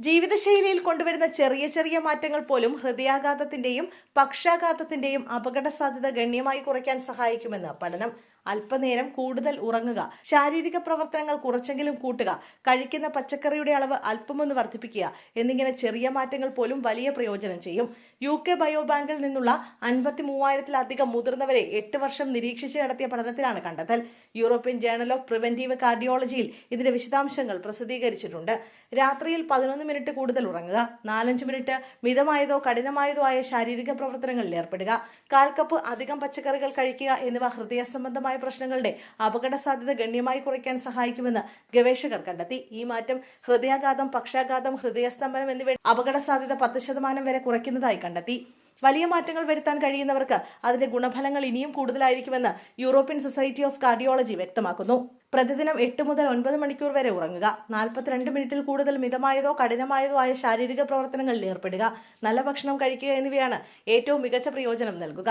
ജീവിതശൈലിയിൽ കൊണ്ടുവരുന്ന ചെറിയ ചെറിയ മാറ്റങ്ങൾ പോലും ഹൃദയാഘാതത്തിന്റെയും പക്ഷാഘാതത്തിന്റെയും അപകട സാധ്യത ഗണ്യമായി കുറയ്ക്കാൻ സഹായിക്കുമെന്ന് പഠനം. അല്പനേരം കൂടുതൽ ഉറങ്ങുക, ശാരീരിക പ്രവർത്തനങ്ങൾ കുറച്ചെങ്കിലും കൂട്ടുക, കഴിക്കുന്ന പച്ചക്കറിയുടെ അളവ് അല്പമൊന്ന് വർദ്ധിപ്പിക്കുക എന്നിങ്ങനെ ചെറിയ മാറ്റങ്ങൾ പോലും വലിയ പ്രയോജനം ചെയ്യും. UK ബയോബാങ്കിൽ നിന്നുള്ള 53,000-ലധികം മുതിർന്നവരെ 8 വർഷം നിരീക്ഷിച്ച് നടത്തിയ പഠനത്തിലാണ് കണ്ടെത്തൽ. യൂറോപ്യൻ ജേണൽ ഓഫ് പ്രിവെന്റീവ് കാർഡിയോളജിയിൽ ഇതിന്റെ വിശദാംശങ്ങൾ പ്രസിദ്ധീകരിച്ചിട്ടുണ്ട്. രാത്രിയിൽ 11 മിനിറ്റ് കൂടുതൽ ഉറങ്ങുക, 4-5 മിനിറ്റ് മിതമായതോ കഠിനമായതോ ആയ ശാരീരിക പ്രവർത്തനങ്ങളിൽ ഏർപ്പെടുക, 1/4 കപ്പ് അധികം പച്ചക്കറികൾ കഴിക്കുക എന്നിവ ഹൃദയ സംബന്ധമായ പ്രശ്നങ്ങളുടെ അപകട സാധ്യത ഗണ്യമായി കുറയ്ക്കാൻ സഹായിക്കുമെന്ന് ഗവേഷകർ കണ്ടെത്തി. ഈ മാറ്റം ഹൃദയാഘാതം, പക്ഷാഘാതം, ഹൃദയസ്തംഭനം എന്നിവയുടെ അപകട സാധ്യത 10% വരെ കുറയ്ക്കുന്നതായി കണ്ടെത്തി. വലിയ മാറ്റങ്ങൾ വരുത്താൻ കഴിയുന്നവർക്ക് അതിന്റെ ഗുണഫലങ്ങൾ ഇനിയും കൂടുതലായിരിക്കുമെന്ന് യൂറോപ്യൻ സൊസൈറ്റി ഓഫ് കാർഡിയോളജി വ്യക്തമാക്കുന്നു. പ്രതിദിനം 8 മുതൽ 9 മണിക്കൂർ വരെ ഉറങ്ങുക, 42 മിനിറ്റിൽ കൂടുതൽ മിതമായതോ കഠിനമായതോ ആയ ശാരീരിക പ്രവർത്തനങ്ങളിൽ ഏർപ്പെടുക, നല്ല ഭക്ഷണം കഴിക്കുക എന്നിവയാണ് ഏറ്റവും മികച്ച പ്രയോജനം നൽകുക.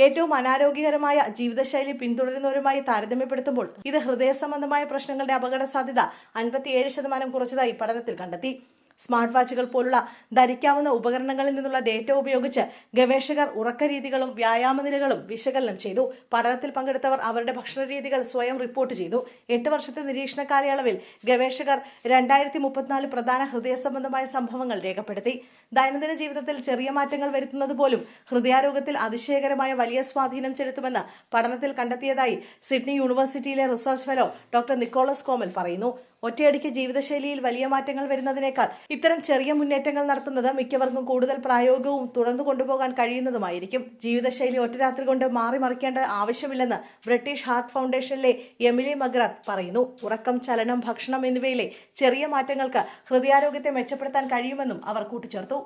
ഏറ്റവും അനാരോഗ്യകരമായ ജീവിതശൈലി പിന്തുടരുന്നവരുമായി താരതമ്യപ്പെടുത്തുമ്പോൾ ഇത് ഹൃദയ സംബന്ധമായ പ്രശ്നങ്ങളുടെ അപകട സാധ്യത 57% കുറച്ചതായി പഠനത്തിൽ കണ്ടെത്തി. സ്മാർട്ട് വാച്ചുകൾ പോലുള്ള ധരിക്കാവുന്ന ഉപകരണങ്ങളിൽ നിന്നുള്ള ഡേറ്റ ഉപയോഗിച്ച് ഗവേഷകർ ഉറക്കരീതികളും വ്യായാമനിലകളും വിശകലനം ചെയ്തു. പഠനത്തിൽ പങ്കെടുത്തവർ അവരുടെ ഭക്ഷണരീതികൾ സ്വയം റിപ്പോർട്ട് ചെയ്തു. 8 വർഷത്തെ നിരീക്ഷണ കാലയളവിൽ ഗവേഷകർ 2034 പ്രധാന ഹൃദയ സംബന്ധമായ സംഭവങ്ങൾ രേഖപ്പെടുത്തി. ദൈനംദിന ജീവിതത്തിൽ ചെറിയ മാറ്റങ്ങൾ വരുത്തുന്നത് പോലും ഹൃദയാരോഗ്യത്തിൽ അതിശയകരമായ വലിയ സ്വാധീനം ചെലുത്തുമെന്ന് പഠനത്തിൽ കണ്ടെത്തിയതായി സിഡ്നി യൂണിവേഴ്സിറ്റിയിലെ റിസർച്ച് ഫെലോ ഡോക്ടർ നിക്കോളസ് കോമൽ പറയുന്നു. ഒറ്റയടിക്ക് ജീവിതശൈലിയിൽ വലിയ മാറ്റങ്ങൾ വരുന്നതിനേക്കാൾ ഇത്തരം ചെറിയ മുന്നേറ്റങ്ങൾ നടത്തുന്നത് മിക്കവർക്കും കൂടുതൽ പ്രായോഗികവും തുടർന്നു കൊണ്ടുപോകാൻ കഴിയുന്നതുമായിരിക്കും. ജീവിതശൈലി ഒറ്റ രാത്രി കൊണ്ട് മാറിമറിക്കേണ്ട ആവശ്യമില്ലെന്ന് ബ്രിട്ടീഷ് ഹാർട്ട് ഫൗണ്ടേഷനിലെ എമിലി മഗ്രാത്ത് പറയുന്നു. ഉറക്കം, ചലനം, ഭക്ഷണം എന്നിവയിലെ ചെറിയ മാറ്റങ്ങൾക്ക് ഹൃദയാരോഗ്യത്തെ മെച്ചപ്പെടുത്താൻ കഴിയുമെന്നും അവർ കൂട്ടിച്ചേർത്തു.